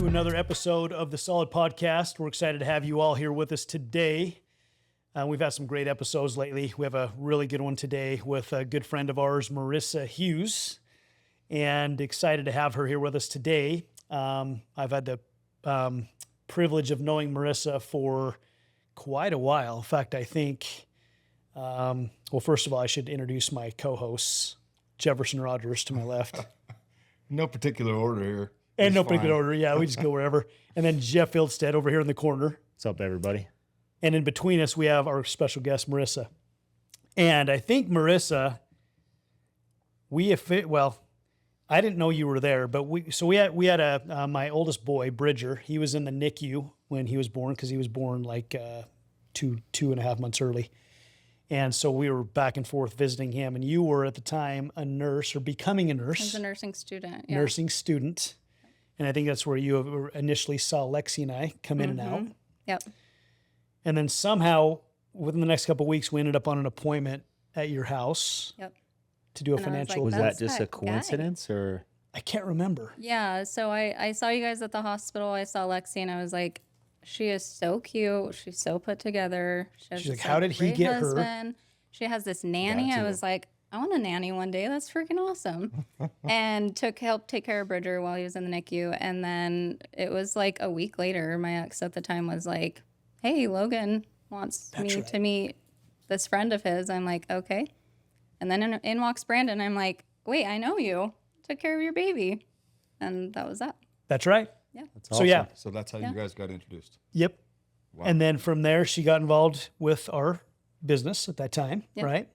to another episode of the Solid Podcast. We're excited to have you all here with us today. We've had some great episodes lately. We have a really good one today with a good friend of ours, Marissa Hughes, and excited to have her here with us today. I've had the privilege of knowing Marissa for quite a while. In fact, I think, well, first of all, I should introduce my co-hosts, Jefferson Rogers to my left. No particular order here. And no particular order. Yeah, we just go wherever. And then Jeff Fieldstead over here in the corner. What's up, everybody? And in between us, we have our special guest, Marissa. And I think, Marissa, I didn't know you were there, but we had my oldest boy, Bridger. He was in the NICU when he was born because he was born like 2.5 months early. And so we were back and forth visiting him. And you were at the time a nurse or becoming a nurse. I was a nursing student. Yeah. Nursing student. And I think that's where you initially saw Lexi and I come in and out. Yep. And then somehow, within the next couple of weeks, we ended up on an appointment at your house. Yep. To do a And I was financial. like, Was That's that just a that guy. coincidence, or I can't remember. Yeah. So I saw you guys at the hospital. I saw Lexi and I was like, she is so cute. She's so put together. She's like, how did he get her? husband. She has this nanny. I was like, I want a nanny one day. That's freaking awesome. And helped take care of Bridger while he was in the NICU. And then it was like a week later, my ex at the time was like, hey, Logan wants to meet this friend of his. I'm like, okay. And then in walks Brandon. I'm like, wait, I know you. Took care of your baby. And that was that. That's right. Yeah. that's So awesome. yeah. So that's how you guys got introduced. Yep. Wow. And then from there, she got involved with our business at that time, Yep. right?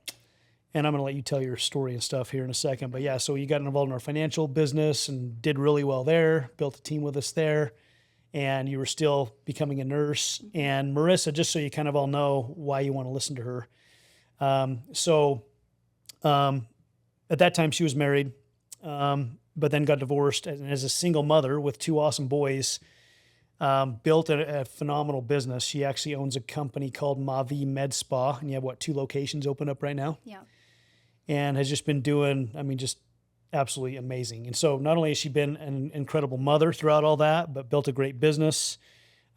And I'm going to let you tell your story and stuff here in a second. But yeah, so you got involved in our financial business and did really well there, built a team with us there, and you were still becoming a nurse. And Marissa, just so you kind of all know why you want to listen to her. At that time, she was married, but then got divorced. And as a single mother with two awesome boys, built a phenomenal business. She actually owns a company called Mavi MedSpa, and you have, 2 locations open up right now? Yeah. And has just been doing, just absolutely amazing. And so not only has she been an incredible mother throughout all that, but built a great business.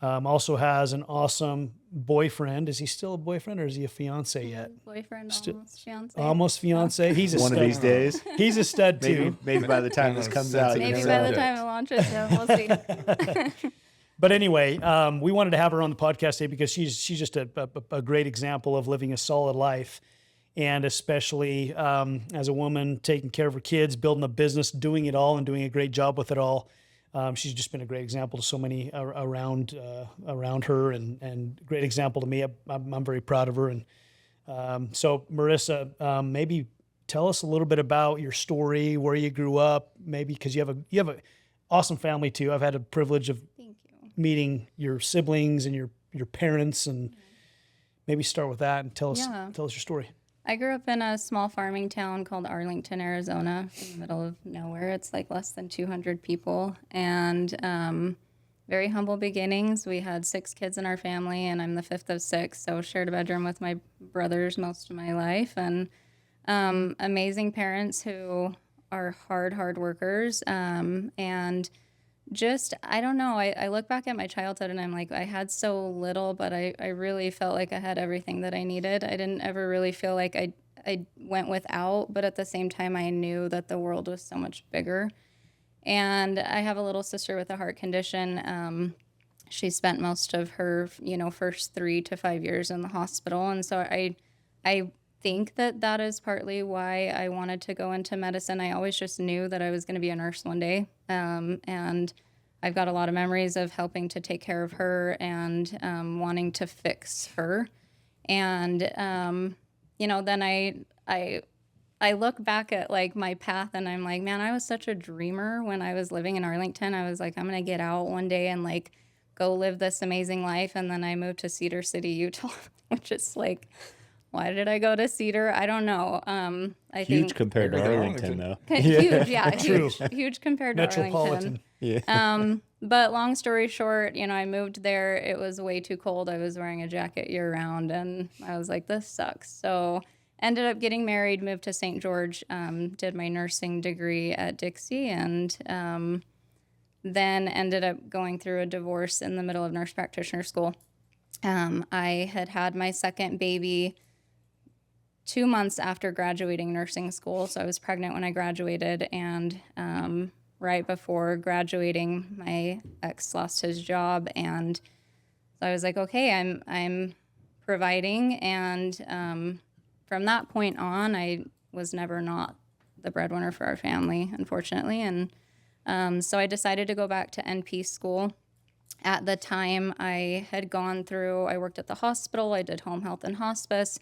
Also has an awesome boyfriend. Is he still a boyfriend or is he a fiance yet? Boyfriend, almost fiance. Almost fiance. He's a One stud. of these days, He's a stud too. maybe by the time this comes out, Maybe you by know. the time it launches, yeah, we'll see. But anyway, we wanted to have her on the podcast today because she's just a great example of living a solid life, and especially as a woman taking care of her kids, building a business, doing it all, and doing a great job with it all. She's just been a great example to so many around her, and great example to me. I'm very proud of her. And so, Marissa, maybe tell us a little bit about your story, where you grew up, maybe because you have a awesome family too. I've had a privilege of Thank you. meeting your siblings and your parents, and maybe start with that and tell us your story. I grew up in a small farming town called Arlington, Arizona, in the middle of nowhere. It's like less than 200 people, and very humble beginnings. We had 6 kids in our family, and I'm the 5th of 6, so shared a bedroom with my brothers most of my life, and amazing parents who are hard workers, and just, I don't know, I look back at my childhood and I'm like, I had so little, but I really felt like I had everything that I needed. I didn't ever really feel like I went without, but at the same time, I knew that the world was so much bigger. And I have a little sister with a heart condition. She spent most of her, first 3 to 5 years in the hospital. And so I think that is partly why I wanted to go into medicine. I always just knew that I was going to be a nurse one day. And I've got a lot of memories of helping to take care of her and wanting to fix her. And, then I look back at like my path and I'm like, man, I was such a dreamer when I was living in Arlington. I was like, I'm going to get out one day and like go live this amazing life. And then I moved to Cedar City, Utah, which is like, why did I go to Cedar? I don't know. I Huge think compared to Arlington. Arlington, though. huge, yeah, huge compared to Metropolitan. Arlington. Yeah. But long story short, I moved there. It was way too cold. I was wearing a jacket year round, and I was like, this sucks. So ended up getting married, moved to St. George, did my nursing degree at Dixie, and then ended up going through a divorce in the middle of nurse practitioner school. I had had my second baby 2 months after graduating nursing school. So I was pregnant when I graduated, and right before graduating, my ex lost his job, and so I was like, okay, I'm providing, and from that point on, I was never not the breadwinner for our family, unfortunately, and so I decided to go back to NP school. At the time, I worked at the hospital, I did home health and hospice,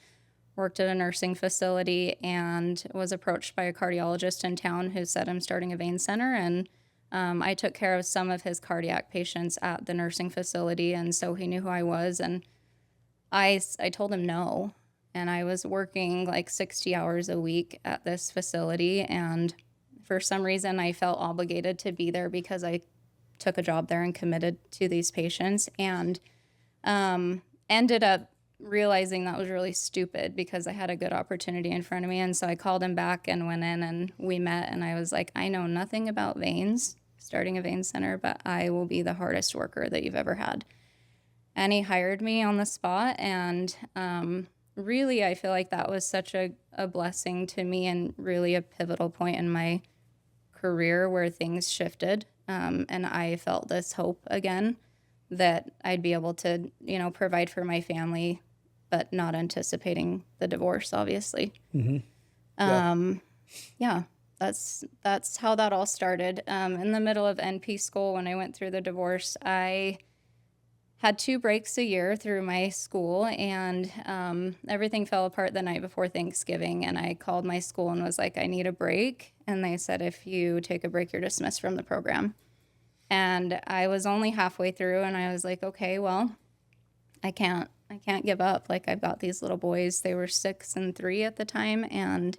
worked at a nursing facility, and was approached by a cardiologist in town who said, I'm starting a vein center. And I took care of some of his cardiac patients at the nursing facility. And so he knew who I was. And I told him no. And I was working like 60 hours a week at this facility. And for some reason, I felt obligated to be there because I took a job there and committed to these patients. And ended up realizing that was really stupid because I had a good opportunity in front of me. And so I called him back and went in and we met, and I was like, I know nothing about veins, starting a vein center, but I will be the hardest worker that you've ever had. And he hired me on the spot. And really, I feel like that was such a blessing to me and really a pivotal point in my career where things shifted. And I felt this hope again that I'd be able to, provide for my family, but not anticipating the divorce, obviously. Mm-hmm. Yeah, that's how that all started. In the middle of NP school, when I went through the divorce, I had 2 breaks a year through my school, and everything fell apart the night before Thanksgiving. And I called my school and was like, I need a break. And they said, if you take a break, you're dismissed from the program. And I was only halfway through, and I was like, okay, well, I can't give up. Like, I've got these little boys. They were 6 and 3 at the time. And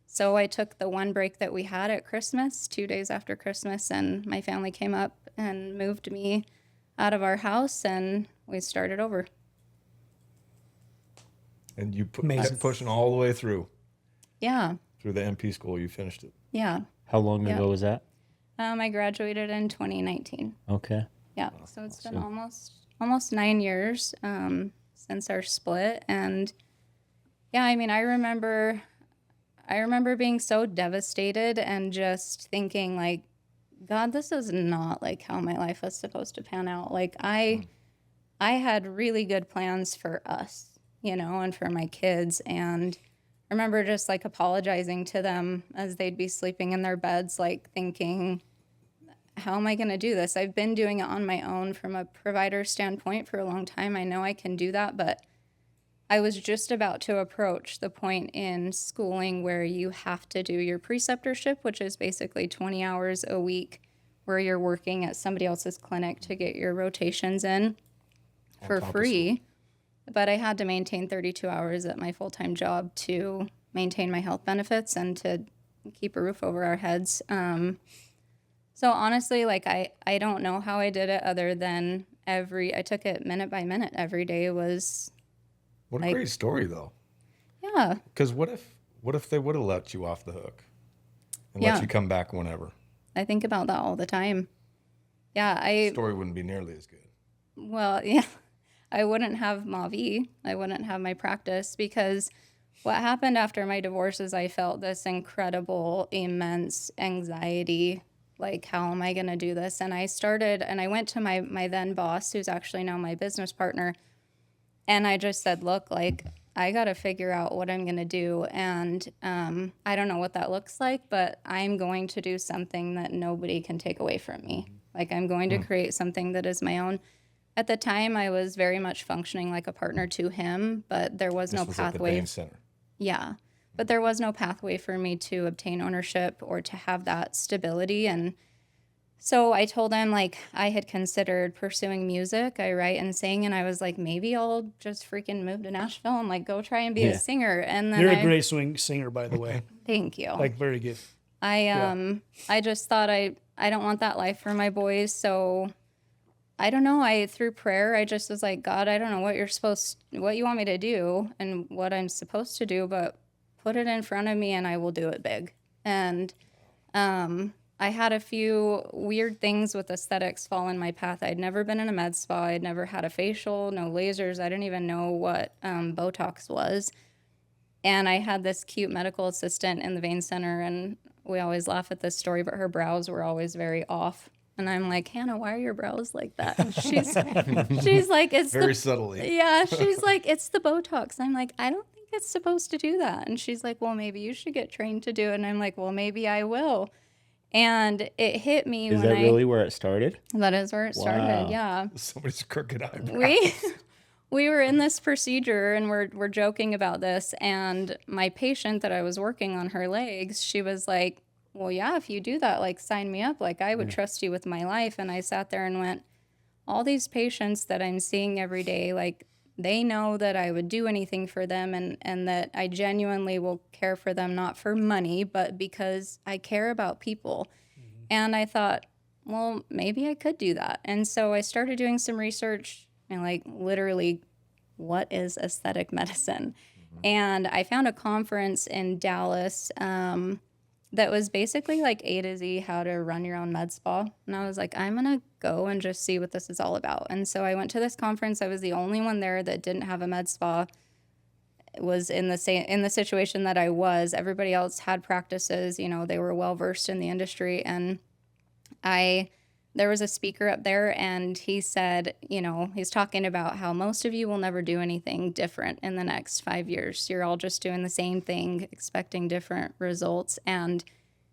so I took the one break that we had at Christmas, 2 days after Christmas, and my family came up and moved me out of our house, and we started over. And you kept pushing all the way through. Yeah. Through the MP school, you finished it. Yeah. How long ago was that? I graduated in 2019. Okay. Yeah. So it's been almost 9 years since our split. And yeah, I mean, I remember being so devastated and just thinking like, God, this is not like how my life was supposed to pan out. Like I had really good plans for us, and for my kids. And I remember just like apologizing to them as they'd be sleeping in their beds, like thinking, how am I going to do this? I've been doing it on my own from a provider standpoint for a long time. I know I can do that, but I was just about to approach the point in schooling where you have to do your preceptorship, which is basically 20 hours a week where you're working at somebody else's clinic to get your rotations in for free. But I had to maintain 32 hours at my full-time job to maintain my health benefits and to keep a roof over our heads. So honestly, like I don't know how I did it other than I took it minute by minute. Every day was. What a great story, though. Yeah. Because what if they would have let you off the hook and let you come back whenever? I think about that all the time. Yeah, The story wouldn't be nearly as good. Well, yeah, I wouldn't have Mavi. I wouldn't have my practice, because what happened after my divorce is I felt this incredible, immense anxiety. Like, how am I going to do this? And I went to my then boss, who's actually now my business partner. And I just said, look, like, I got to figure out what I'm going to do. And I don't know what that looks like, but I'm going to do something that nobody can take away from me. Like, I'm going to create something that is my own. At the time, I was very much functioning like a partner to him, but there was no pathway. At the vein center. Yeah. But there was no pathway for me to obtain ownership or to have that stability. And so I told him, like, I had considered pursuing music. I write and sing, and I was like, maybe I'll just freaking move to Nashville and like go try and be a singer. And then You're a great singer, by the way. Thank you. Like, very good. I just thought I don't want that life for my boys. So I don't know. Through prayer, I just was like, God, I don't know what you want me to do and what I'm supposed to do, but put it in front of me and I will do it big. And I had a few weird things with aesthetics fall in my path. I'd never been in a med spa. I'd never had a facial, no lasers. I didn't even know what Botox was. And I had this cute medical assistant in the vein center, and we always laugh at this story, but her brows were always very off. And I'm like, Hannah, why are your brows like that? And she's like, it's Very subtly. Yeah, she's like, it's the Botox. I'm like, I don't think it's supposed to do that. And she's like, well, maybe you should get trained to do it. And I'm like, well, maybe I will. And it hit me Is when that really where it started? That is where it started. Wow. Yeah. Somebody's crooked eyebrow. We were in this procedure and we're joking about this, and my patient that I was working on her legs, she was like, well, yeah, if you do that, like, sign me up. Like, I would trust you with my life. And I sat there and went, all these patients that I'm seeing every day, like, they know that I would do anything for them, and that I genuinely will care for them, not for money, but because I care about people. Mm-hmm. And I thought, well, maybe I could do that. And so I started doing some research and, like, literally, what is aesthetic medicine? Mm-hmm. And I found a conference in Dallas that was basically like A to Z, how to run your own med spa. And I was like, I'm going to go and just see what this is all about. And so I went to this conference. I was the only one there that didn't have a med spa. It was in the situation that I was. Everybody else had practices, you know, they were well versed in the industry. And there was a speaker up there, and he said, you know, he's talking about how most of you will never do anything different in the next 5 years. You're all just doing the same thing, expecting different results. And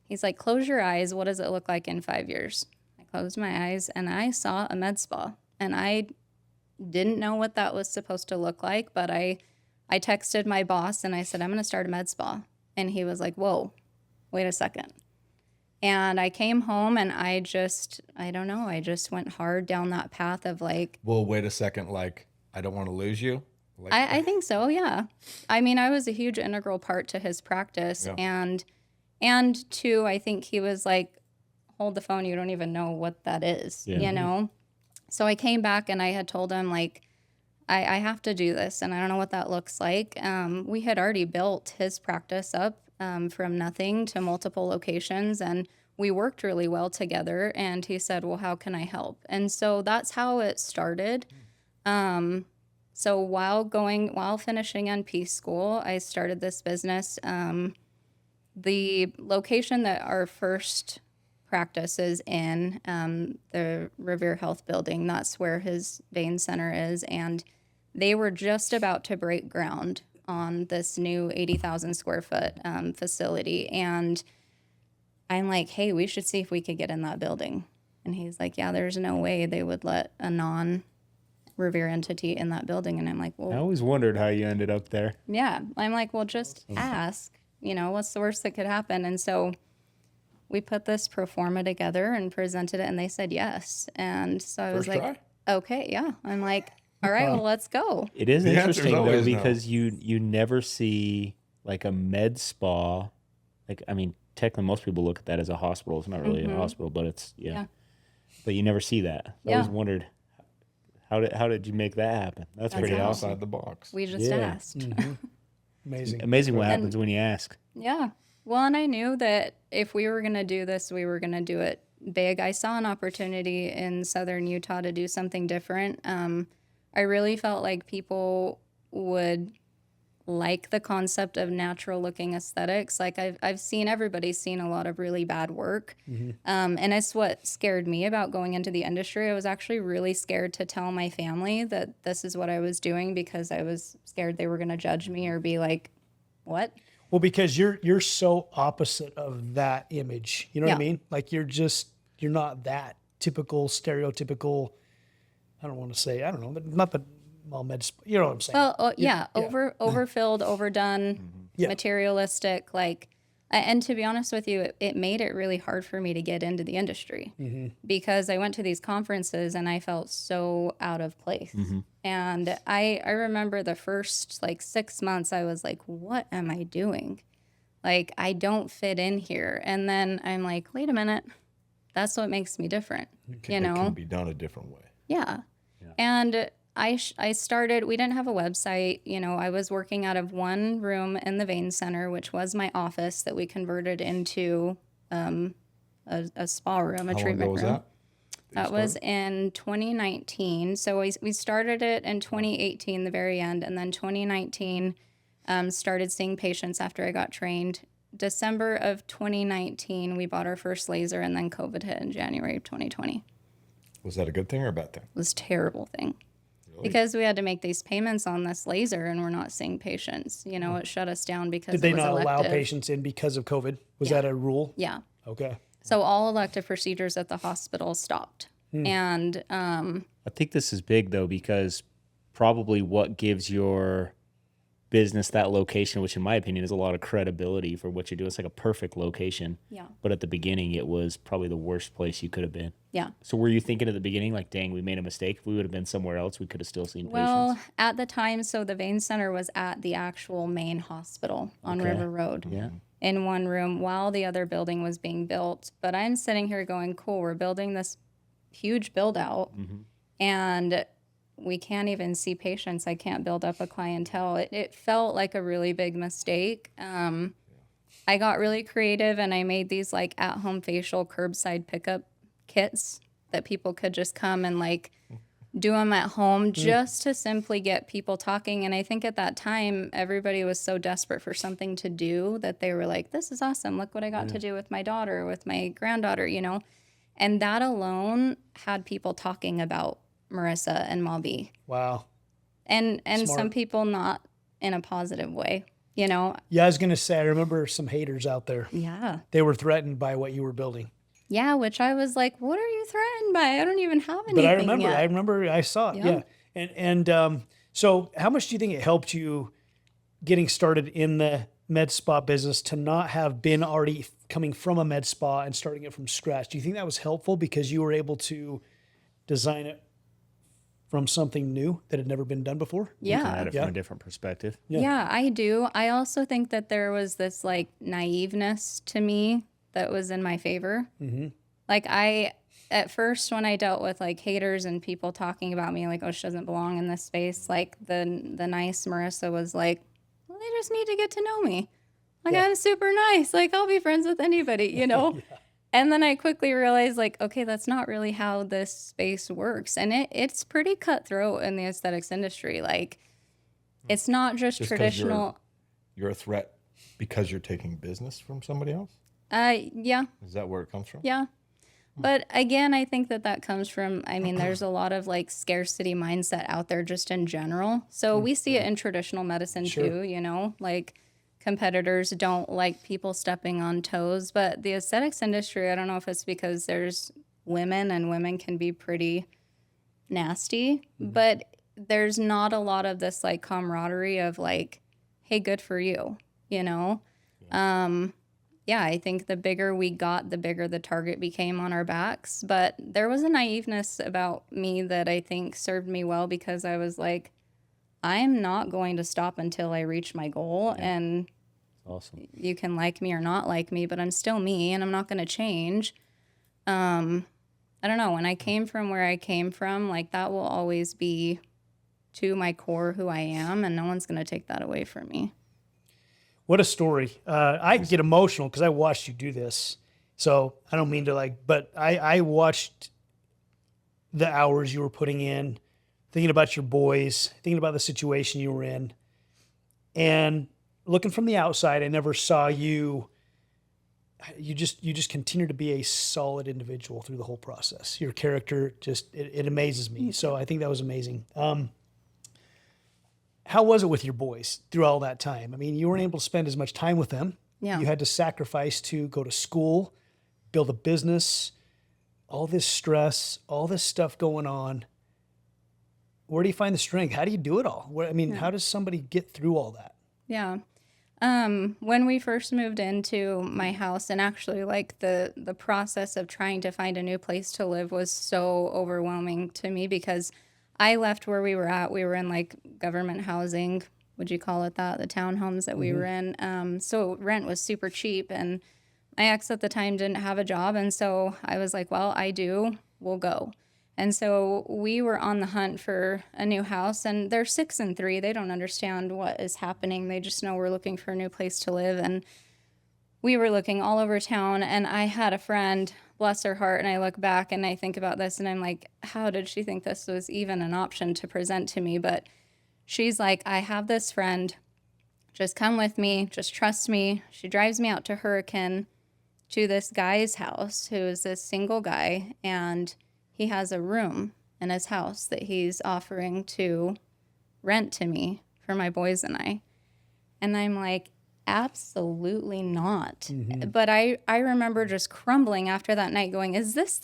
he's like, close your eyes. What does it look like in 5 years? I closed my eyes and I saw a med spa, and I didn't know what that was supposed to look like, but I texted my boss and I said, I'm going to start a med spa. And he was like, whoa, wait a second. And I came home and I just went hard down that path of like... Well, wait a second, like, I don't want to lose you? Like, I think so, yeah. I mean, I was a huge integral part to his practice. Yeah. And two, I think he was like, hold the phone, you don't even know what that is, you know? So I came back and I had told him, like, I have to do this, and I don't know what that looks like. We had already built his practice up from nothing to multiple locations, and we worked really well together. And he said, well, how can I help? And so that's how it started. So while finishing NP school, I started this business. The location that our first practice is in, the Revere Health building, that's where his vein center is. And they were just about to break ground on this new 80,000 square foot facility. And I'm like, hey, we should see if we could get in that building. And he's like, yeah, there's no way they would let a non-Revere entity in that building. And I'm like, well, I always wondered how you ended up there. Yeah. I'm like, well, just ask, you know, what's the worst that could happen? And so we put this pro forma together and presented it, and they said yes. And so I was like, try? Okay, yeah. I'm like, all right, well, let's go. It is The answer's interesting though, always no. because you never see like a med spa. Like, I mean, technically most people look at that as a hospital. It's not really a hospital, but it's yeah. But you never see that. I always wondered, how did you make that happen? That's pretty awesome. Outside the box. We just asked. Amazing what happens when you ask. Yeah. Well, and I knew that if we were going to do this, we were going to do it big. I saw an opportunity in southern Utah to do something different. I really felt like people would like the concept of natural looking aesthetics. Like I've seen, everybody's seen a lot of really bad work. And it's what scared me about going into the industry. I was actually really scared to tell my family that this is what I was doing, because I was scared they were going to judge me or be like, what? Well, because you're so opposite of that image. You know what I mean? Like you're not that typical, stereotypical, I don't want to say, I don't know, but not the med, you know what I'm saying? Well, overfilled, overdone, materialistic, like, and to be honest with you, it made it really hard for me to get into the industry because I went to these conferences and I felt so out of place. And I remember the first like 6 months, I was like, what am I doing? Like, I don't fit in here. And then I'm like, wait a minute, that's what makes me different. You know, it can be done a different way. Yeah. And I started, we didn't have a website. You know, I was working out of one room in the vein center, which was my office that we converted into a spa room, a How long treatment ago was room. that? That was in 2019. So we started it in 2018, the very end, and then 2019 started seeing patients after I got trained. December of 2019, we bought our first laser, and then COVID hit in January of 2020. Was that a good thing or a bad thing? It was a terrible thing. Because we had to make these payments on this laser and we're not seeing patients. You know, it shut us down because Did they it was not allow elective. patients in because of COVID? Was that a rule? Yeah. Okay. So all elective procedures at the hospital stopped. And I think this is big though, because probably what gives your business that location, which in my opinion is a lot of credibility for what you do. It's like a perfect location. yeah. But at the beginning, it was probably the worst place you could have been. Yeah. So were you thinking at the beginning, like, dang, we made a mistake? If we would have been somewhere else, we could have still seen Well, patients? at the time, so the vein center was at the actual main hospital on Okay. River Road. Yeah. In one room while the other building was being built. But I'm sitting here going, cool, we're building this huge build out and we can't even see patients. I can't build up a clientele. It felt like a really big mistake. I got really creative and I made these like at-home facial curbside pickup kits that people could just come and like do them at home just to simply get people talking. And I think at that time, everybody was so desperate for something to do that they were like, this is awesome. Look what I got to do with my daughter, with my granddaughter, you know? And that alone had people talking about Marissa and Mavi. Wow. And Smart. some people not in a positive way, you know? Yeah, I was going to say, I remember some haters out there. Yeah. They were threatened by what you were building. Yeah, which I was like, what are you threatened by? I don't even have anything But yet. I remember I saw it. Yeah. Yeah. So how much do you think it helped you getting started in the med spa business to not have been already coming from a med spa and starting it from scratch? Do you think that was helpful because you were able to design it from something new that had never been done before? Looking Yeah. at it from a different perspective. Yeah, I do. I also think that there was this like naiveness to me that was in my favor. Like at first when I dealt with like haters and people talking about me like, oh, she doesn't belong in this space, like the nice Marissa was like, well, they just need to get to know me. Like I'm super nice. Like I'll be friends with anybody, you know? And then I quickly realized like, okay, that's not really how this space works. And it's pretty cutthroat in the aesthetics industry. Like it's not just 'cause traditional. You're a threat because you're taking business from somebody else? Yeah. Is that where it comes from? Yeah. But again, I think that comes from, I mean, there's a lot of like scarcity mindset out there just in general. So we see it in traditional medicine too, you know, like competitors don't like people stepping on toes. But the aesthetics industry, I don't know if it's because there's women and women can be pretty nasty, but there's not a lot of this like camaraderie of like, hey, good for you, you know? Yeah, I think the bigger we got, the bigger the target became on our backs. But there was a naiveness about me that I think served me well because I was like, I'm not going to stop until I reach my goal. And Awesome. you can like me or not like me, but I'm still me and I'm not going to change. I don't know. When I came from where I came from, like that will always be to my core who I am. And no one's going to take that away from me. What a story. I get emotional because I watched you do this. So I don't mean to like, but I watched the hours you were putting in, thinking about your boys, thinking about the situation you were in. And looking from the outside, I never saw you. You just continue to be a solid individual through the whole process. Your character just, it amazes me. So I think that was amazing. How was it with your boys through all that time? I mean, you weren't able to spend as much time with them. Yeah. You had to sacrifice to go to school, build a business, all this stress, all this stuff going on. Where do you find the strength? How do you do it all? How does somebody get through all that? Yeah. When we first moved into my house, and actually like the process of trying to find a new place to live was so overwhelming to me because I left where we were at. We were in like government housing, would you call it that? The townhomes that we were in. So rent was super cheap and my ex at the time didn't have a job. And so I was like, well, I do, we'll go. And so we were on the hunt for a new house and they're 6 and 3. They don't understand what is happening. They just know we're looking for a new place to live. And we were looking all over town, and I had a friend, bless her heart, and I look back and I think about this and I'm like, how did she think this was even an option to present to me? But she's like, I have this friend, just come with me, just trust me. She drives me out to Hurricane to this guy's house who is this single guy, and he has a room in his house that he's offering to rent to me for my boys and I. And I'm like, absolutely not. But I remember just crumbling after that night going, is this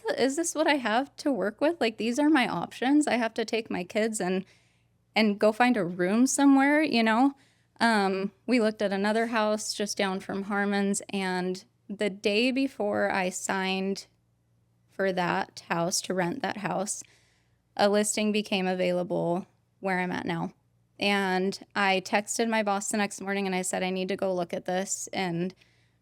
what I have to work with? Like, these are my options. I have to take my kids and go find a room somewhere, you know? We looked at another house just down from Harmon's, and the day before I signed for that house, to rent that house, a listing became available where I'm at now. And I texted my boss the next morning and I said, I need to go look at this. And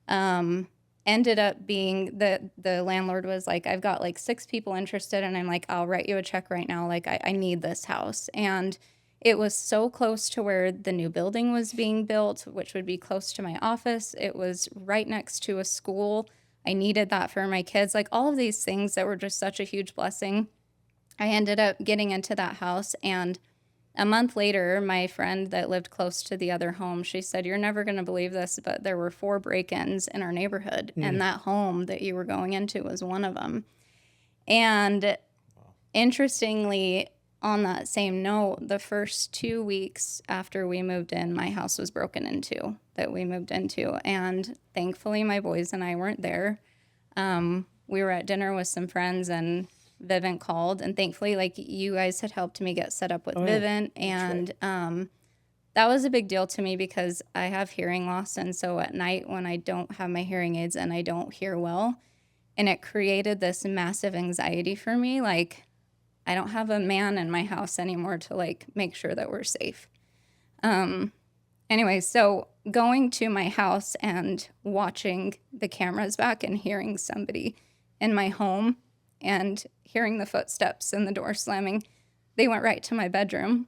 ended up being the landlord was like, I've got like 6 people interested. And I'm like, I'll write you a check right now. Like, I need this house. And it was so close to where the new building was being built, which would be close to my office. It was right next to a school. I needed that for my kids. Like, all of these things that were just such a huge blessing. I ended up getting into that house, and a month later, my friend that lived close to the other home, she said, you're never going to believe this, but there were 4 break-ins in our neighborhood, and that home that you were going into was one of them. And interestingly, on that same note, the first 2 weeks after we moved in, my house was broken into, that we moved into. And thankfully, my boys and I weren't there. We were at dinner with some friends, and Vivint called, and thankfully, like, you guys had helped me get set up with Vivint. And that was a big deal to me because I have hearing loss. And so at night when I don't have my hearing aids and I don't hear well, and it created this massive anxiety for me. Like, I don't have a man in my house anymore to like make sure that we're safe. Anyway, so going to my house and watching the cameras back and hearing somebody in my home and hearing the footsteps and the door slamming, they went right to my bedroom.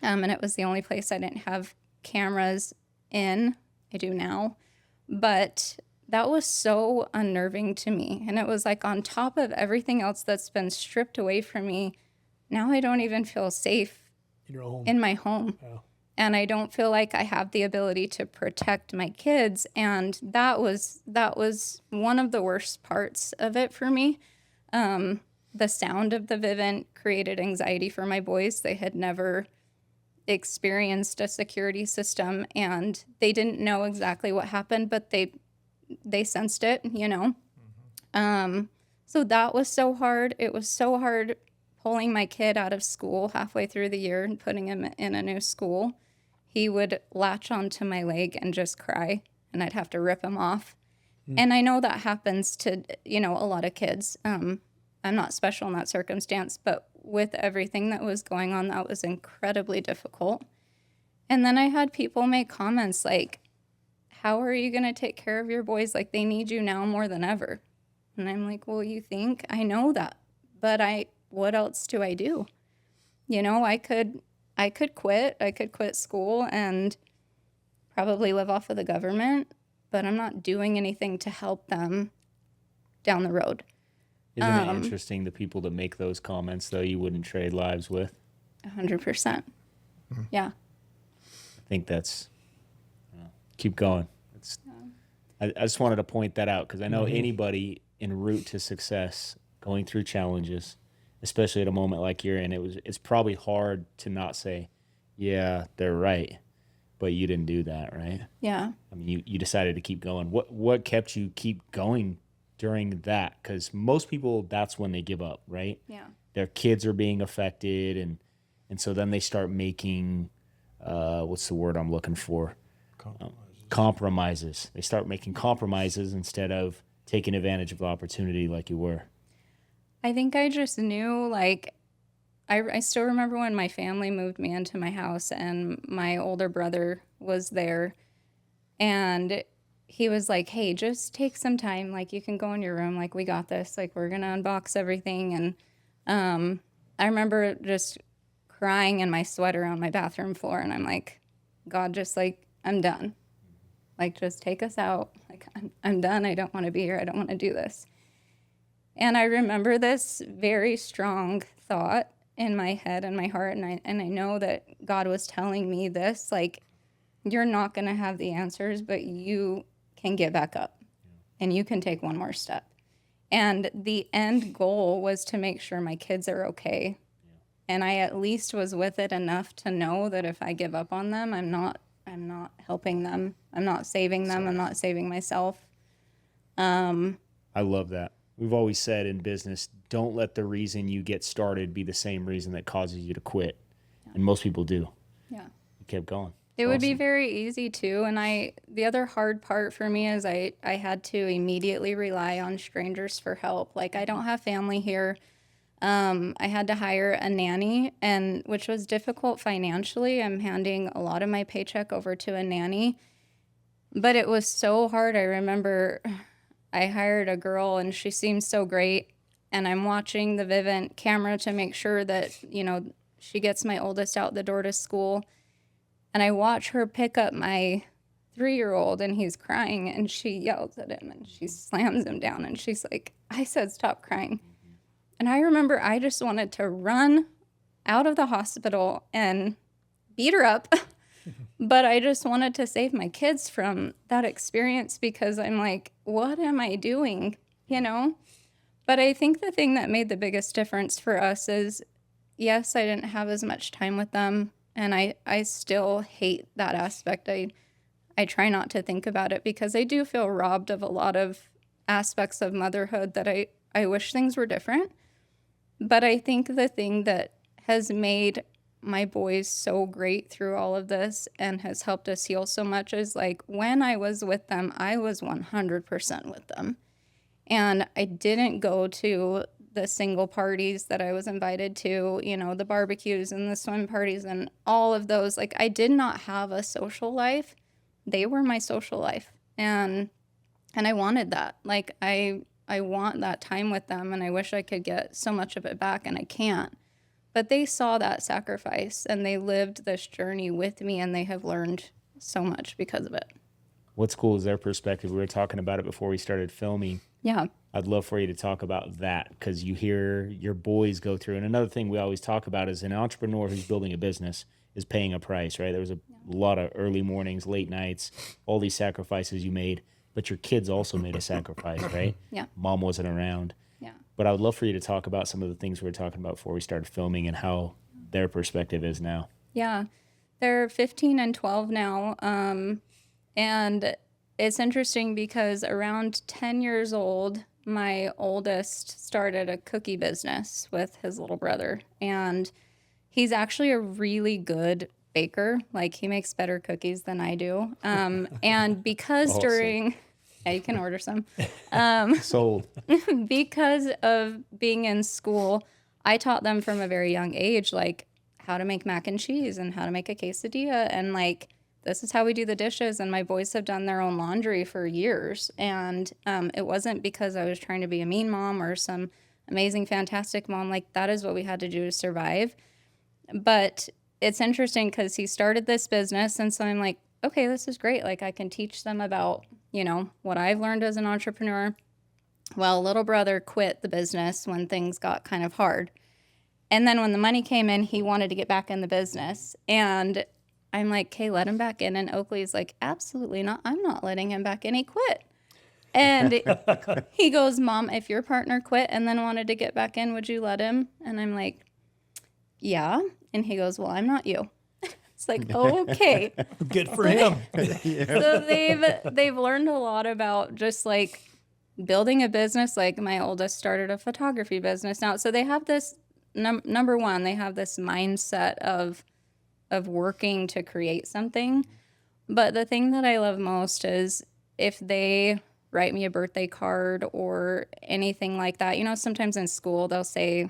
And it was the only place I didn't have cameras in. I do now. But that was so unnerving to me. And it was like on top of everything else that's been stripped away from me, now I don't even feel safe in your home. In my home. Yeah. And I don't feel like I have the ability to protect my kids. And that was one of the worst parts of it for me. The sound of the Vivint created anxiety for my boys. They had never experienced a security system, and they didn't know exactly what happened, but they sensed it, you know? So that was so hard. It was so hard pulling my kid out of school halfway through the year and putting him in a new school. He would latch onto my leg and just cry, and I'd have to rip him off. And I know that happens to, you know, a lot of kids. I'm not special in that circumstance, but with everything that was going on, that was incredibly difficult. And then I had people make comments like, how are you going to take care of your boys? Like, they need you now more than ever. And I'm like, well, you think? I know that, but what else do I do? You know, I could quit. I could quit school and probably live off of the government, but I'm not doing anything to help them down the road. Isn't it interesting, the people that make those comments, though, you wouldn't trade lives with? 100%. Yeah. I think that's, keep going. I just wanted to point that out because I know anybody en route to success going through challenges, especially at a moment like you're in, it's probably hard to not say, yeah, they're right, but you didn't do that, right? Yeah. I mean, you decided to keep going. What kept you keep going during that? Because most people, that's when they give up, right? Yeah. Their kids are being affected, and so then they start making, what's the word I'm looking for? Compromises. They start making compromises instead of taking advantage of the opportunity like you were. I think I just knew, like, I still remember when my family moved me into my house and my older brother was there, and he was like, hey, just take some time. Like, you can go in your room. Like, we got this. Like, we're going to unbox everything. And I remember just crying in my sweater on my bathroom floor. And I'm like, God, just like, I'm done. Like, just take us out. Like, I'm done. I don't want to be here. I don't want to do this. And I remember this very strong thought in my head and my heart. And I know that God was telling me this, like, you're not going to have the answers, but you can get back up and you can take one more step. And the end goal was to make sure my kids are okay. And I at least was with it enough to know that if I give up on them, I'm not helping them. I'm not saving them. I'm not saving myself. I love that. We've always said in business, don't let the reason you get started be the same reason that causes you to quit. Yeah. And most people do. Yeah. You kept going. It would be very easy to. And the other hard part for me is I had to immediately rely on strangers for help. Like, I don't have family here. I had to hire a nanny, which was difficult financially. I'm handing a lot of my paycheck over to a nanny, but it was so hard. I remember I hired a girl and she seemed so great. And I'm watching the Vivint camera to make sure that, she gets my oldest out the door to school. And I watch her pick up my 3-year-old and he's crying and she yells at him and she slams him down and she's like, I said, stop crying. And I remember I just wanted to run out of the hospital and beat her up. But I just wanted to save my kids from that experience because I'm like, what am I doing? But I think the thing that made the biggest difference for us is, yes, I didn't have as much time with them. And I still hate that aspect. I try not to think about it because I do feel robbed of a lot of aspects of motherhood that I wish things were different. But I think the thing that has made my boys so great through all of this and has helped us heal so much is, like, when I was with them, I was 100% with them. And I didn't go to the single parties that I was invited to, the barbecues and the swim parties and all of those. Like, I did not have a social life. They were my social life. And I wanted that. Like, I want that time with them, and I wish I could get so much of it back, and I can't. But they saw that sacrifice, and they lived this journey with me, and they have learned so much because of it. What's cool is their perspective. We were talking about it before we started filming. Yeah. I'd love for you to talk about that because you hear your boys go through. And another thing we always talk about is an entrepreneur who's building a business is paying a price, right? There was a lot of early mornings, late nights, all these sacrifices you made, but your kids also made a sacrifice, right? Yeah. Mom wasn't around. Yeah. But I would love for you to talk about some of the things we were talking about before we started filming and how their perspective is now. Yeah. They're 15 and 12 now. And it's interesting because around 10 years old, my oldest started a cookie business with his little brother. And he's actually a really good baker. Like, he makes better cookies than I do. And because Awesome. yeah, you can order some. Sold. Because of being in school, I taught them from a very young age, like, how to make mac and cheese and how to make a quesadilla. And, like, this is how we do the dishes. And my boys have done their own laundry for years. And it wasn't because I was trying to be a mean mom or some amazing, fantastic mom. Like, that is what we had to do to survive. But it's interesting because he started this business. And so I'm like, okay, this is great. Like, I can teach them about, what I've learned as an entrepreneur. Well, little brother quit the business when things got kind of hard. And then when the money came in, he wanted to get back in the business. And I'm like, okay, let him back in. And Oakley's like, absolutely not. I'm not letting him back in. He quit. And he goes, Mom, if your partner quit and then wanted to get back in, would you let him? And I'm like, yeah. And he goes, well, I'm not you. It's like, okay. Good for him. So they've learned a lot about just, like, building a business. Like, my oldest started a photography business now. So they have this, number one, they have this mindset of working to create something. But the thing that I love most is if they write me a birthday card or anything like that. Sometimes in school they'll say,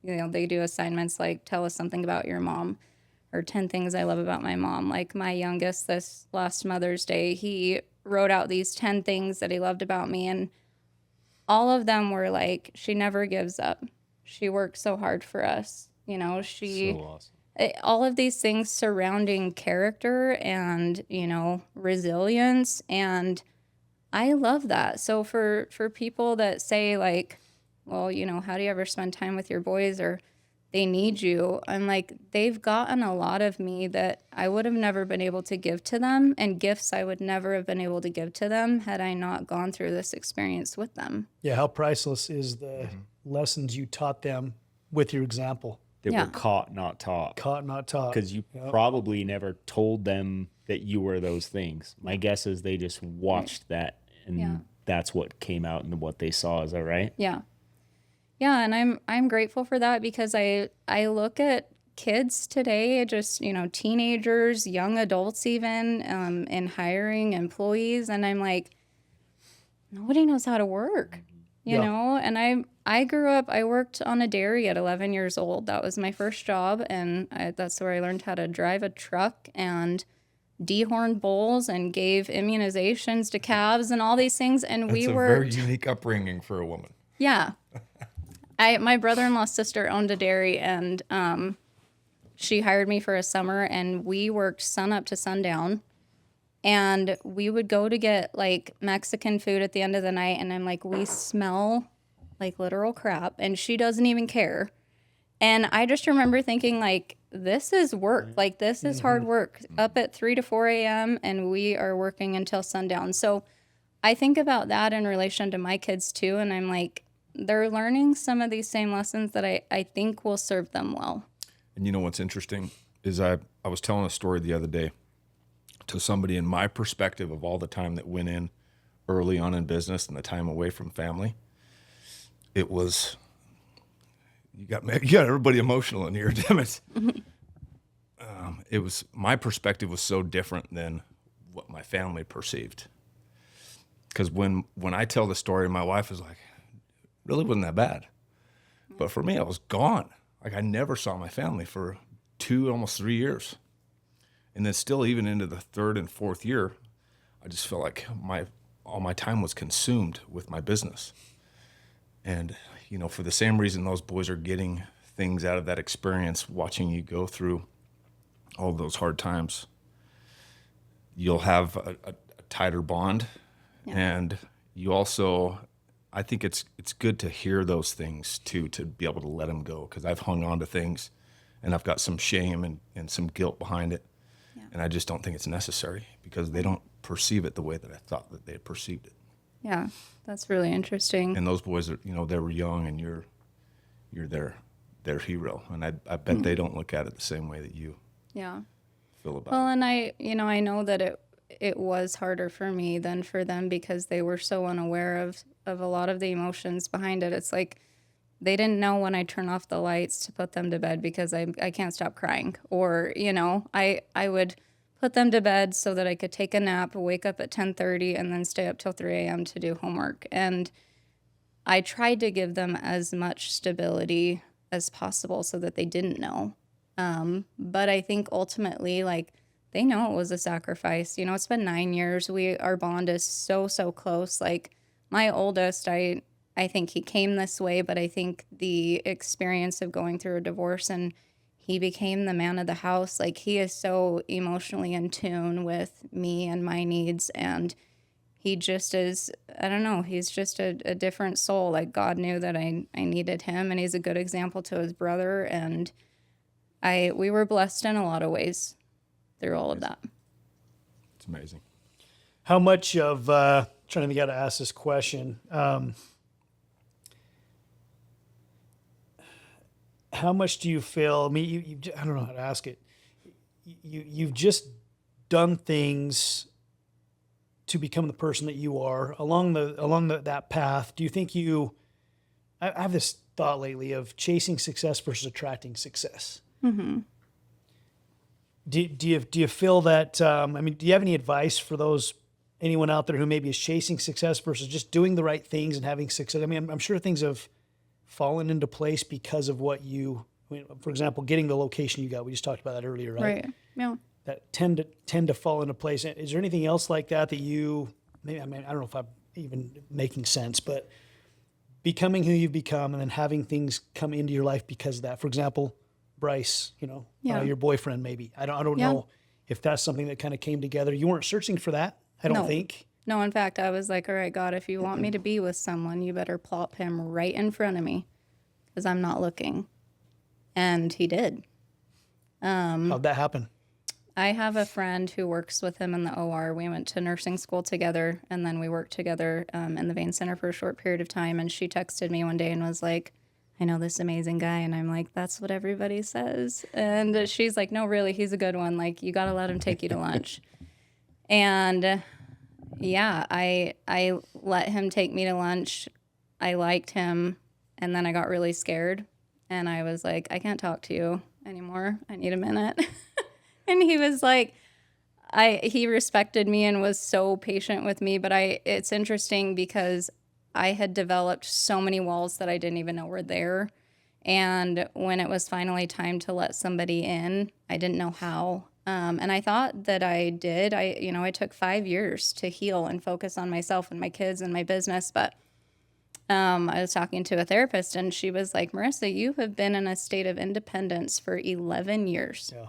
they do assignments like, tell us something about your mom, or 10 things I love about my mom. Like, my youngest, this last Mother's Day, he wrote out these 10 things that he loved about me. And all of them were like, she never gives up. She works so hard for us. So awesome. All of these things surrounding character and, resilience. And I love that. So for people that say like, well, how do you ever spend time with your boys, or they need you? I'm like, they've gotten a lot of me that I would have never been able to give to them, and gifts I would never have been able to give to them had I not gone through this experience with them. Yeah, how priceless is the lessons you taught them with your example. They were caught, not taught. Caught, not taught. Because you probably never told them that you were those things. My guess is they just watched that, and that's what came out and what they saw. Is that right? Yeah. Yeah, and I'm grateful for that, because I look at kids today, just, teenagers, young adults even, in hiring employees, and I'm like, nobody knows how to work, you know? And I grew up, I worked on a dairy at 11 years old. That was my first job, and that's where I learned how to drive a truck and dehorn bulls and gave immunizations to calves and all these things. And That's we a were very unique upbringing for a woman. Yeah. My brother-in-law's sister owned a dairy, and she hired me for a summer, and we worked sun up to sundown. And we would go to get like Mexican food at the end of the night, and I'm like, we smell like literal crap, and she doesn't even care. And I just remember thinking, like, this is work. Like, this is hard work. Up at 3 to 4 a.m., and we are working until sundown. So I think about that in relation to my kids too, and I'm like, they're learning some of these same lessons that I think will serve them well. And you know what's interesting is I was telling a story the other day to somebody, in my perspective of all the time that went in early on in business and the time away from family. It was, you got everybody emotional in here, damn it. It was, my perspective was so different than what my family perceived. Because when I tell the story, my wife is like, really wasn't that bad. But for me, I was gone. Like, I never saw my family for 2, almost 3 years. And then still, even into the 3rd and 4th year, I just felt like all my time was consumed with my business. And, for the same reason those boys are getting things out of that experience, watching you go through all those hard times, you'll have a tighter bond. Yeah. And you also, I think it's good to hear those things too, to be able to let them go. Because I've hung on to things, and I've got some shame and some guilt behind it. Yeah. And I just don't think it's necessary, because they don't perceive it the way that I thought that they had perceived it. Yeah, that's really interesting. And those boys are, they were young, and you're their hero. And I bet they don't look at it the same way that you feel about it. Well, and I know that it was harder for me than for them, because they were so unaware of a lot of the emotions behind it. It's like they didn't know when I turn off the lights to put them to bed because I can't stop crying. Or, I would put them to bed so that I could take a nap, wake up at 10:30, and then stay up till 3 a.m. to do homework. And I tried to give them as much stability as possible so that they didn't know. But I think ultimately, like, they know it was a sacrifice. It's been 9 years. Our bond is so, so close. Like, my oldest, I think he came this way, but I think the experience of going through a divorce, and he became the man of the house. Like, he is so emotionally in tune with me and my needs, and he just is, I don't know, he's just a different soul. Like, God knew that I needed him, and he's a good example to his brother, and we were blessed in a lot of ways through all of that. It's amazing. How much of, trying to think how to ask this question, how much do you feel, I don't know how to ask it. You've just done things to become the person that you are along that path. Do you think I have this thought lately of chasing success versus attracting success. Mm-hmm. Do you feel that, do you have any advice for anyone out there who maybe is chasing success versus just doing the right things and having success? I'm sure things have fallen into place because of what for example, getting the location you got. We just talked about that earlier, right? Right. Yeah. That tend to fall into place. Is there anything else like that you, I don't know if I'm even making sense, but becoming who you've become and then having things come into your life because of that? For example, Bryce, your boyfriend, maybe. I don't know if that's something that kind of came together. You weren't searching for that, I don't think. No, in fact, I was like, all right, God, if you want me to be with someone, you better plop him right in front of me because I'm not looking. And he did. How'd that happen? I have a friend who works with him in the OR. We went to nursing school together, and then we worked together in the vein center for a short period of time. And she texted me one day and was like, I know this amazing guy. And I'm like, that's what everybody says. And she's like, no, really, he's a good one. Like, you got to let him take you to lunch. And yeah, I let him take me to lunch. I liked him, and then I got really scared, and I was like, I can't talk to you anymore. I need a minute. And he was like, he respected me and was so patient with me, but it's interesting because I had developed so many walls that I didn't even know were there. And when it was finally time to let somebody in, I didn't know how. And I thought that I did. I took 5 years to heal and focus on myself and my kids and my business. But I was talking to a therapist, and she was like, Marissa, you have been in a state of independence for 11 years. Yeah.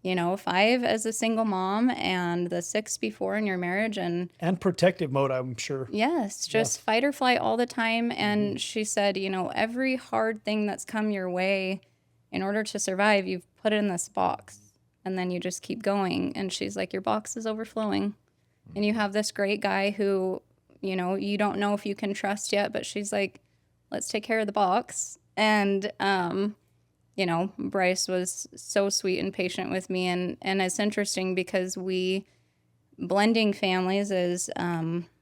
5 as a single mom and the 6 before in your marriage. And protective mode, I'm sure. yes, just fight or flight all the time. And she said, every hard thing that's come your way, in order to survive, you've put it in this box. And then you just keep going. And she's like, your box is overflowing. And you have this great guy who, you don't know if you can trust yet, but she's like, let's take care of the box. And, Bryce was so sweet and patient with me. And it's interesting because blending families is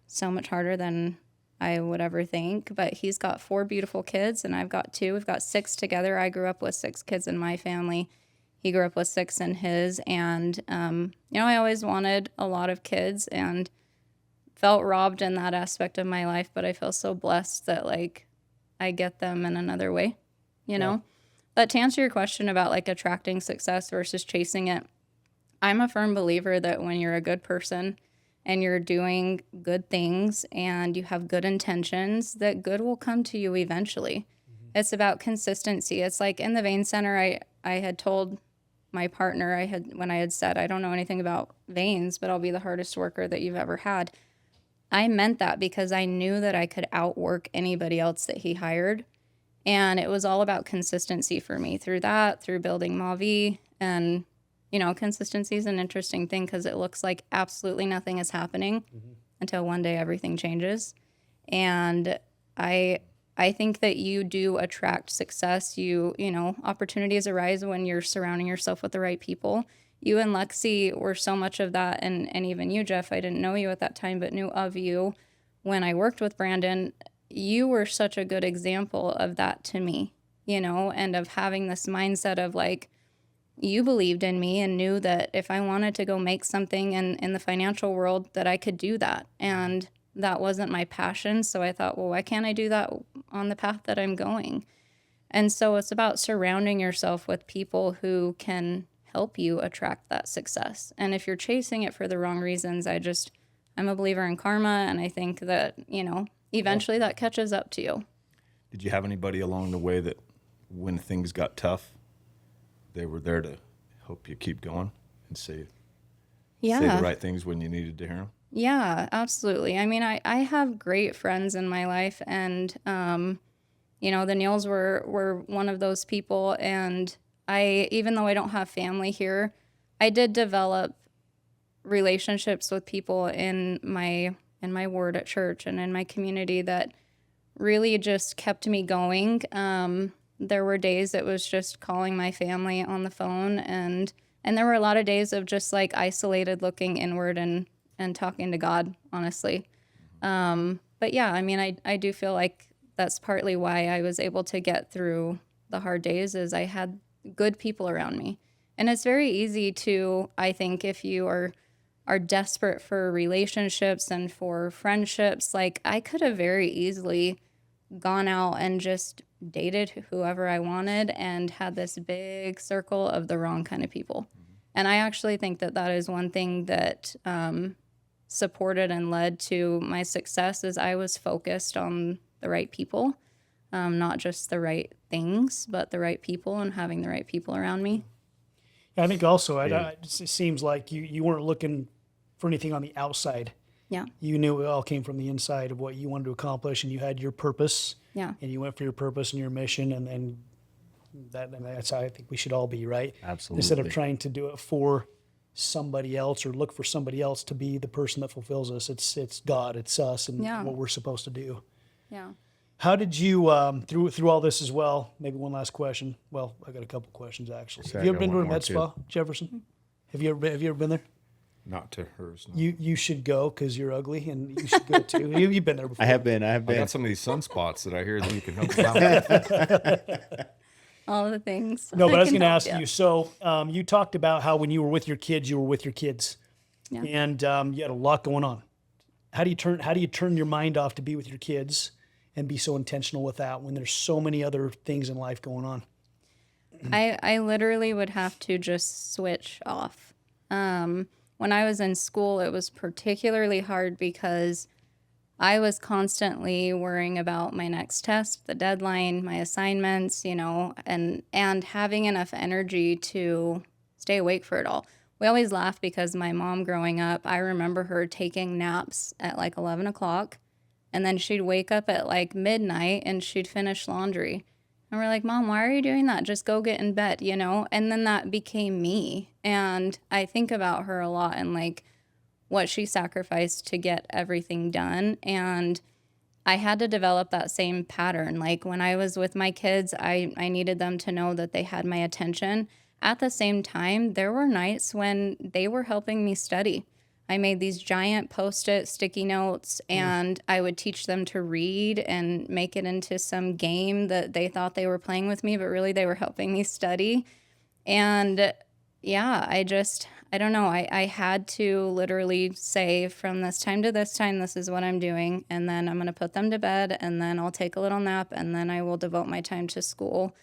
so much harder than I would ever think. But he's got 4 beautiful kids, and I've got 2. We've got 6 together. I grew up with 6 kids in my family. He grew up with 6 in his, and, I always wanted a lot of kids and felt robbed in that aspect of my life, but I feel so blessed that, I get them in another way, know? But to answer your question about, attracting success versus chasing it, I'm a firm believer that when you're a good person and you're doing good things and you have good intentions, that good will come to you eventually. Mm-hmm. It's about consistency. It's like in the vein center, I had told my partner, when I had said, I don't know anything about veins, but I'll be the hardest worker that you've ever had. I meant that because I knew that I could outwork anybody else that he hired. And it was all about consistency for me through building Mavi. And, consistency is an interesting thing because it looks like absolutely nothing is happening until one day everything changes. And I think that you do attract success. Opportunities arise when you're surrounding yourself with the right people. You and Lexi were so much of that, and even you, Jeff, I didn't know you at that time, but knew of you when I worked with Brandon. You were such a good example of that to me, and of having this mindset of you believed in me and knew that if I wanted to go make something in the financial world, that I could do that. And that wasn't my passion. So I thought, well, why can't I do that on the path that I'm going? And so it's about surrounding yourself with people who can help you attract that success. And if you're chasing it for the wrong reasons, I'm a believer in karma. And I think that, eventually that catches up to you. Did you have anybody along the way that when things got tough, they were there to help you keep going and say the right things when you needed to hear them? Yeah, absolutely. I mean, I have great friends in my life, and, the Neils were one of those people. And even though I don't have family here, I did develop relationships with people in my ward at church and in my community that really just kept me going. There were days it was just calling my family on the phone, and there were a lot of days of just isolated looking inward and talking to God, honestly. But yeah, I mean, I do feel like that's partly why I was able to get through the hard days is I had good people around me. And it's very easy to, I think, if you are desperate for relationships and for friendships, I could have very easily gone out and just dated whoever I wanted and had this big circle of the wrong kind of people. And I actually think that is one thing that supported and led to my success is I was focused on the right people, not just the right things, but the right people and having the right people around me. I think also it seems like you weren't looking for anything on the outside. Yeah. You knew it all came from the inside of what you wanted to accomplish, and you had your purpose. Yeah. And you went for your purpose and your mission, and that's how I think we should all be, right? Absolutely. Instead of trying to do it for somebody else or look for somebody else to be the person that fulfills us. It's God, it's us, and what we're supposed to do. Yeah. How did you through all this as well? Maybe one last question. Well, I got a couple questions actually. So Have you I ever got been to a one more, med spa, Jefferson? Have you ever been there? Not to hers. No. You should go because you're ugly, and you should go too. You've been there before. I have been. I got some of these sunspots that I hear that you can help me out with. All the things. No, but I was can going to help ask you. So you talked about how when you were with your kids, you were with your kids, Yeah. and you had a lot going on. How do you turn your mind off to be with your kids and be so intentional with that when there's so many other things in life going on? I literally would have to just switch off. When I was in school, it was particularly hard because I was constantly worrying about my next test, the deadline, my assignments, and having enough energy to stay awake for it all. We always laugh because my mom growing up, I remember her taking naps at like 11 o'clock, and then she'd wake up at like midnight and she'd finish laundry. And we're like, Mom, why are you doing that? Just go get in bed, And then that became me. And I think about her a lot and like what she sacrificed to get everything done. And I had to develop that same pattern. Like when I was with my kids, I needed them to know that they had my attention. At the same time, there were nights when they were helping me study. I made these giant Post-it sticky notes, and I would teach them to read and make it into some game that they thought they were playing with me, but really they were helping me study. And yeah, I don't know. I had to literally say from this time to this time, this is what I'm doing. And then I'm going to put them to bed, and then I'll take a little nap, and then I will devote my time to school.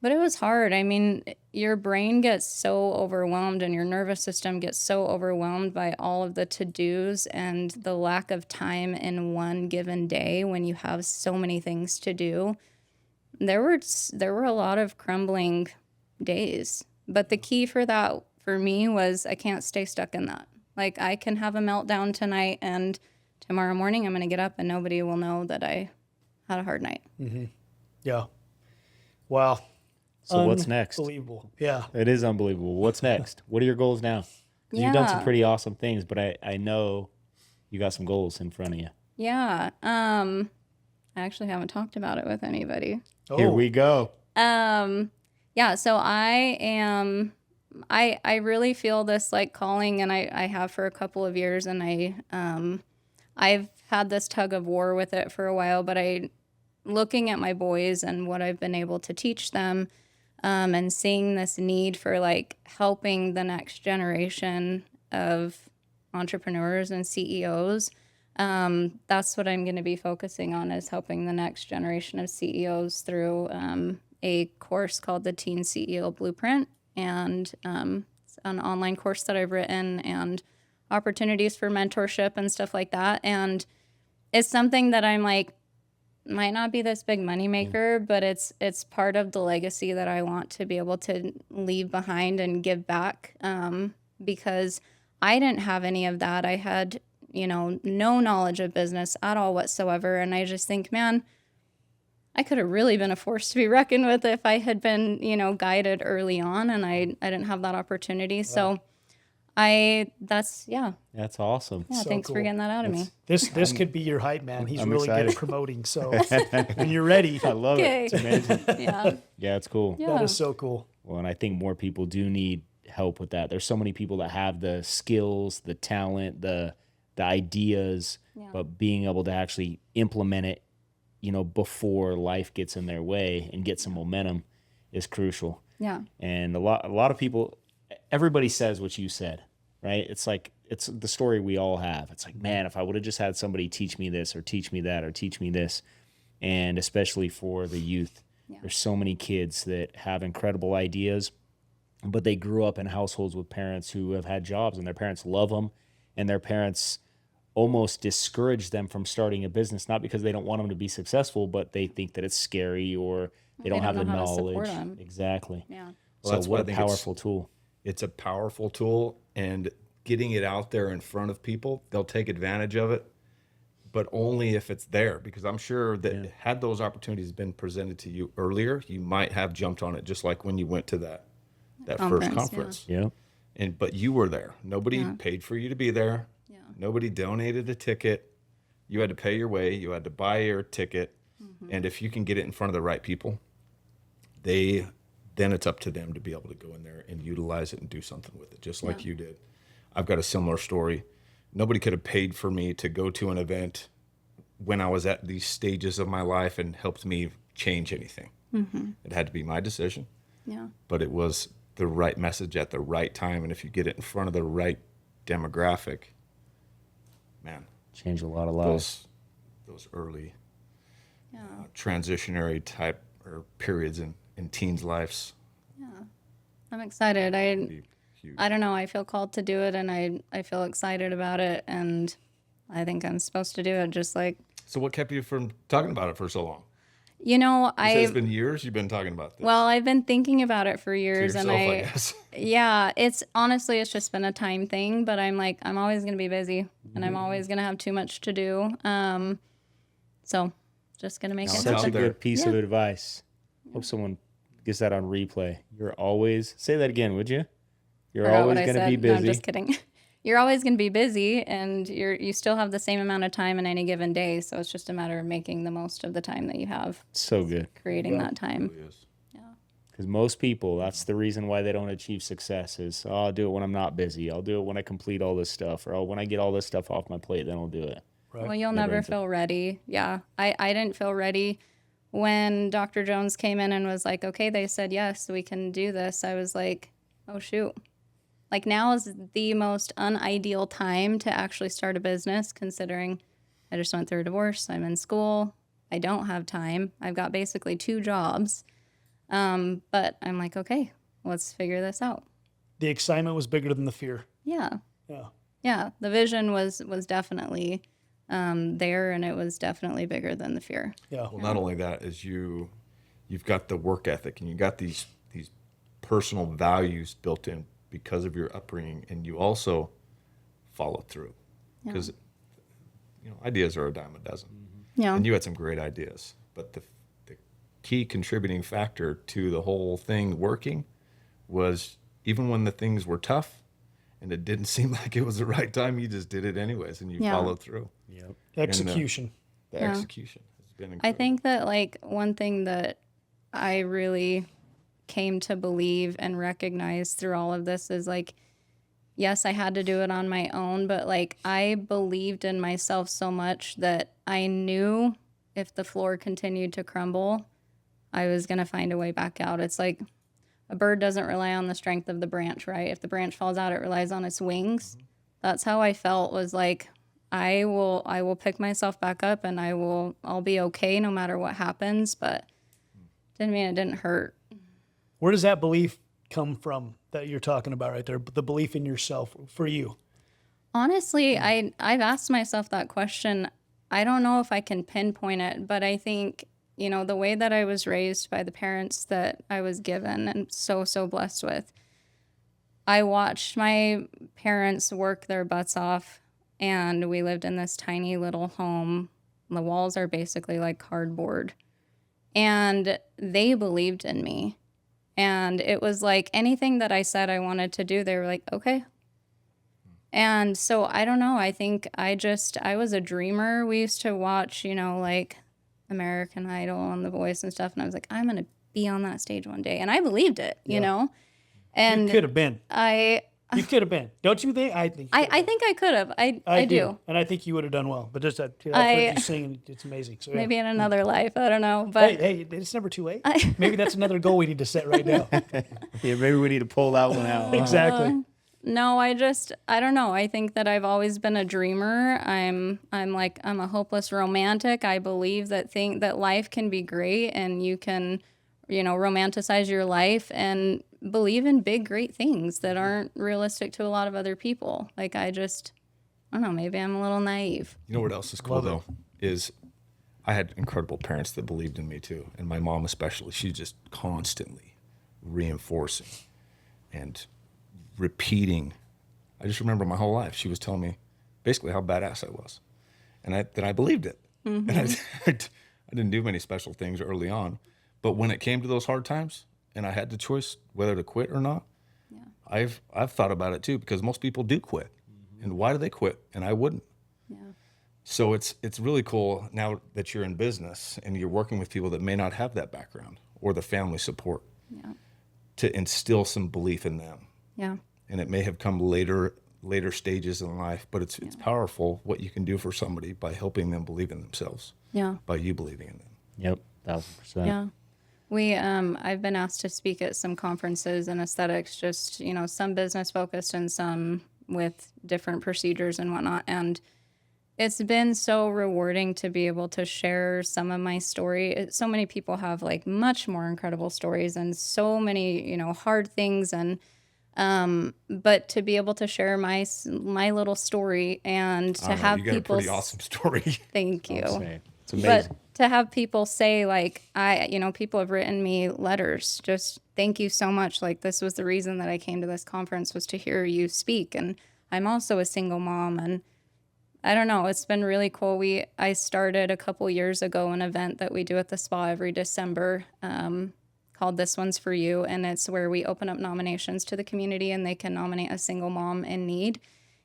But it was hard. I mean, your brain gets so overwhelmed and your nervous system gets so overwhelmed by all of the to-dos and the lack of time in one given day when you have so many things to do. There were a lot of crumbling days. But the key for that for me was I can't stay stuck in that. Like I can have a meltdown tonight and tomorrow morning I'm going to get up and nobody will know that I had a hard night. Mm-hmm. Yeah. Wow. So what's next? Unbelievable. Yeah. It is unbelievable. What's next? What are your goals now? 'Cause you've done some pretty awesome things, but I know you got some goals in front of you. Yeah. I actually haven't talked about it with anybody. Here we go. Yeah, so I really feel this like calling, and I have for a couple of years, and I've had this tug of war with it for a while, but looking at my boys and what I've been able to teach them, and seeing this need for like helping the next generation of entrepreneurs and CEOs, that's what I'm going to be focusing on, is helping the next generation of CEOs through a course called the Teen CEO Blueprint, and it's an online course that I've written, and opportunities for mentorship and stuff like that. And it's something that I'm like, might not be this big moneymaker, but it's part of the legacy that I want to be able to leave behind and give back, because I didn't have any of that. I had, no knowledge of business at all whatsoever. And I just think, man, I could have really been a force to be reckoned with if I had been, guided early on, and I didn't have that opportunity. Wow. So that's awesome. Yeah, so thanks cool. for getting that out of me. This could be your hype man. He's I'm really excited. good at promoting. So when you're ready, I love it. It's amazing. Yeah, it's cool. Yeah. That is so cool. Well, and I think more people do need help with that. There's so many people that have the skills, the talent, the ideas, but being able to actually implement it, before life gets in their way and get some momentum is crucial. Yeah. And a lot of people, everybody says what you said, right? It's like, it's the story we all have. It's like, man, if I would have just had somebody teach me this or teach me that or teach me this. And especially for the youth, there's so many kids that have incredible ideas, but they grew up in households with parents who have had jobs, and their parents love them, and their parents almost discourage them from starting a business, not because they don't want them to be successful, but they think that it's scary, or they don't have the know how to knowledge. support them. Exactly. Yeah. Well, So that's what why a I think powerful tool. It's a powerful tool, and getting it out there in front of people, they'll take advantage of it, but only if it's there. Because I'm sure that had those opportunities been presented to you earlier, you might have jumped on it, just like when you went to that first conference. Yeah. But you were there. Nobody paid for you to be there. Yeah. Nobody donated a ticket. You had to pay your way. You had to buy your ticket. And if you can get it in front of the right people, then it's up to them to be able to go in there and utilize it and do something with it, just like you did. I've got a similar story. Nobody could have paid for me to go to an event when I was at these stages of my life and helped me change anything. It had to be my decision. Yeah. But it was the right message at the right time. And if you get it in front of the right demographic, man, Change a lot of lives. those early transitionary type or periods in teens' lives. Yeah. I'm excited. Be huge. I don't know. I feel called to do it, and I feel excited about it, and I think I'm supposed to do it. Just like, So what kept you from talking about it for so long? you know, You said it's been years you've been talking about this. well, I've been thinking about it for to years, yourself, and I guess. yeah, it's honestly, it's just been a time thing, but I'm like, I'm always going to be busy, and I'm always going to have too much to do. So just going to make it it's Such out a happen. there. good piece of advice. Hope someone gets that on replay. You're always, say that again, would you? You're Forgot always what I going to be said. No, I'm busy. just kidding. You're always going to be busy, and you still have the same amount of time in any given day. So it's just a matter of making the most of the time that you have, So good. creating that time. It really is. Because most people, that's the reason why they don't achieve success is, oh, I'll do it when I'm not busy. I'll do it when I complete all this stuff. Or, oh, when I get all this stuff off my plate, then I'll do it. Right. Well, you'll Never never ends up- feel ready. Yeah, I didn't feel ready when Dr. Jones came in and was like, okay, they said yes, we can do this. I was like, oh shoot. Like, now is the most unideal time to actually start a business, considering I just went through a divorce. I'm in school. I don't have time. I've got basically 2 jobs. But I'm like, okay, let's figure this out. The excitement was bigger than the fear. Yeah. Yeah. Yeah. The vision was definitely there, and it was definitely bigger than the fear. Yeah. Well, not only that, is you've got the work ethic and you got these personal values built in because of your upbringing, and you also follow through because ideas are a dime a dozen. Yeah. And you had some great ideas, but the key contributing factor to the whole thing working was even when the things were tough and it didn't seem like it was the right time, you just did it anyways and you followed through. Yep. Execution. The Yeah. execution has been incredible. I think that, like, one thing that I really came to believe and recognize through all of this is, like, yes, I had to do it on my own, but, like, I believed in myself so much that I knew if the floor continued to crumble, I was going to find a way back out. It's like a bird doesn't rely on the strength of the branch, right? If the branch falls out, it relies on its wings. That's how I felt, was like, I will pick myself back up, and I'll be okay no matter what happens, but didn't mean it didn't hurt. Where does that belief come from that you're talking about right there? The belief in yourself for you. Honestly, I've asked myself that question. I don't know if I can pinpoint it, but I think, the way that I was raised by the parents that I was given and so blessed with, I watched my parents work their butts off, and we lived in this tiny little home. The walls are basically like cardboard, and they believed in me. And it was like anything that I said I wanted to do, they were like, okay. And so I don't know. I think I was a dreamer. We used to watch, like American Idol and The Voice and stuff. And I was like, I'm going to be on that stage one day. And I believed it, And You could have been. I You could have been. Don't you think? I think. I think I could have. I do. And I think you would have done well. But just that, I've I- heard you sing, it's amazing. So, yeah. Maybe in another life. I don't know. But Hey, it's never too late. Maybe that's another goal we need to set right now. Yeah, maybe we need to pull that one out. Exactly. no, I don't know. I think that I've always been a dreamer. I'm a hopeless romantic. I believe that life can be great, and you can, romanticize your life and believe in big, great things that aren't realistic to a lot of other people. Like, I don't know, maybe I'm a little naive. You know what else is cool though? Is I had incredible parents that believed in me too. And my mom especially, she's just constantly reinforcing and repeating I just remember my whole life she was telling me basically how badass I was, and I believed it. And I didn't do many special things early on, but when it came to those hard times and I had the choice whether to quit or not, I've thought about it too, because most people do quit. And why do they quit? And I wouldn't. Yeah. So it's really cool now that you're in business and you're working with people that may not have that background or the family support to instill some belief in them. Yeah. And it may have come later stages in life, but it's powerful what you can do for somebody by helping them believe in themselves. Yeah. By you believing in them. Yep, 1,000%. Yeah. We, I've been asked to speak at some conferences in aesthetics, just, some business focused and some with different procedures and whatnot. And it's been so rewarding to be able to share some of my story. So many people have like much more incredible stories and so many, hard things. And, but to be able to share my little story and to have you got people, a pretty awesome story. thank you. It's amazing. But to have people say like, people have written me letters, just thank you so much. Like this was the reason that I came to this conference, was to hear you speak. And I'm also a single mom, and I don't know, it's been really cool. I started a couple years ago an event that we do at the spa every December, called This One's For You. And it's where we open up nominations to the community and they can nominate a single mom in need.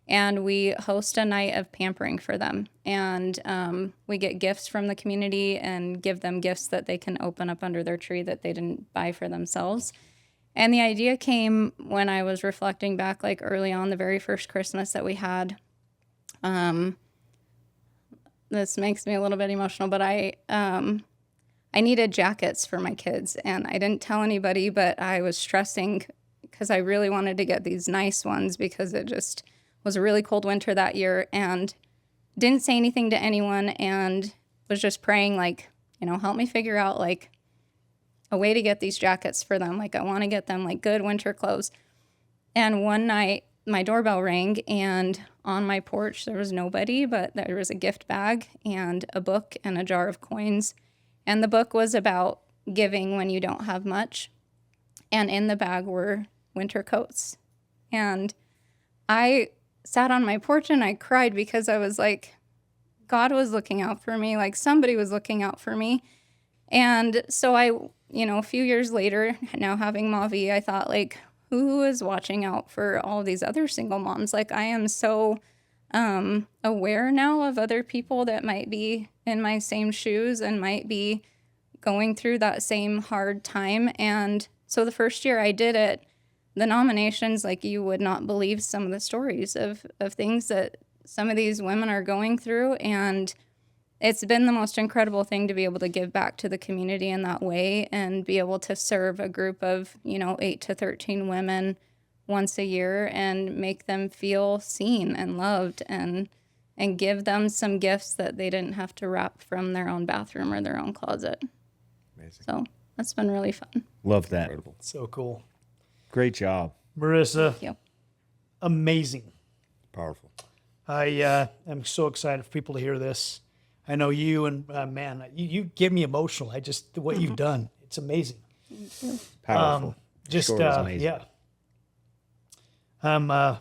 And we host a night of pampering for them. And we get gifts from the community and give them gifts that they can open up under their tree that they didn't buy for themselves. And the idea came when I was reflecting back, like early on, the very first Christmas that we had. This makes me a little bit emotional, but I needed jackets for my kids. And I didn't tell anybody, but I was stressing because I really wanted to get these nice ones because it just was a really cold winter that year, and didn't say anything to anyone and was just praying, like, help me figure out like a way to get these jackets for them. Like I want to get them like good winter clothes. And one night my doorbell rang, and on my porch there was nobody, but there was a gift bag and a book and a jar of coins. And the book was about giving when you don't have much. And in the bag were winter coats. And I sat on my porch and I cried because I was like, God was looking out for me, like somebody was looking out for me. And so I, a few years later, now having Mavi, I thought like, who is watching out for all of these other single moms? Like I am so aware now of other people that might be in my same shoes and might be going through that same hard time. And so the first year I did it, the nominations, like you would not believe some of the stories of things that some of these women are going through. And it's been the most incredible thing to be able to give back to the community in that way and be able to serve a group of, 8 to 13 women once a year and make them feel seen and loved and give them some gifts that they didn't have to wrap from their own bathroom or their own closet. Amazing. So that's been really fun. Love that. Incredible. So cool. Great job. Marissa, Thank you. amazing. Powerful. I am so excited for people to hear this. I know you, and man, you get me emotional. What you've done, it's amazing. Powerful. Just Story is amazing. yeah. I'm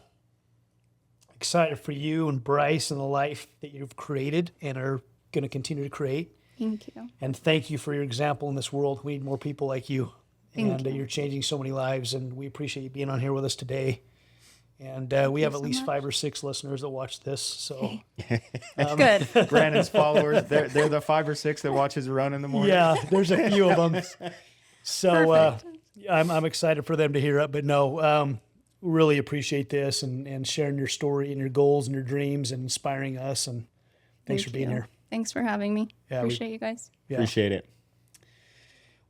excited for you and Bryce and the life that you've created and are going to continue to create. Thank you. And thank you for your example in this world. We need more people like you. Thank you. You're changing so many lives, and we appreciate you being on here with us today. And we have at least much. 5 or 6 listeners that watch this. So Good. Brandon's followers, they're the 5 or 6 that watch his run in the morning. yeah, there's a few of them. So I'm excited for them to hear it. But no, really appreciate this and sharing your story and your goals and your dreams and inspiring us. And thanks for being here. Thanks for having me. Yeah, Appreciate you guys. Yeah. Appreciate it.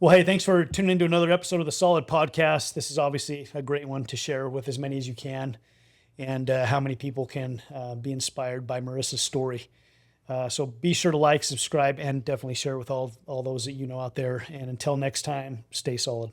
Well, hey, thanks for tuning into another episode of the Solid Podcast. This is obviously a great one to share with as many as you can, and how many people can be inspired by Marissa's story. So be sure to like, subscribe, and definitely share with all those that you know out there. And until next time, stay solid.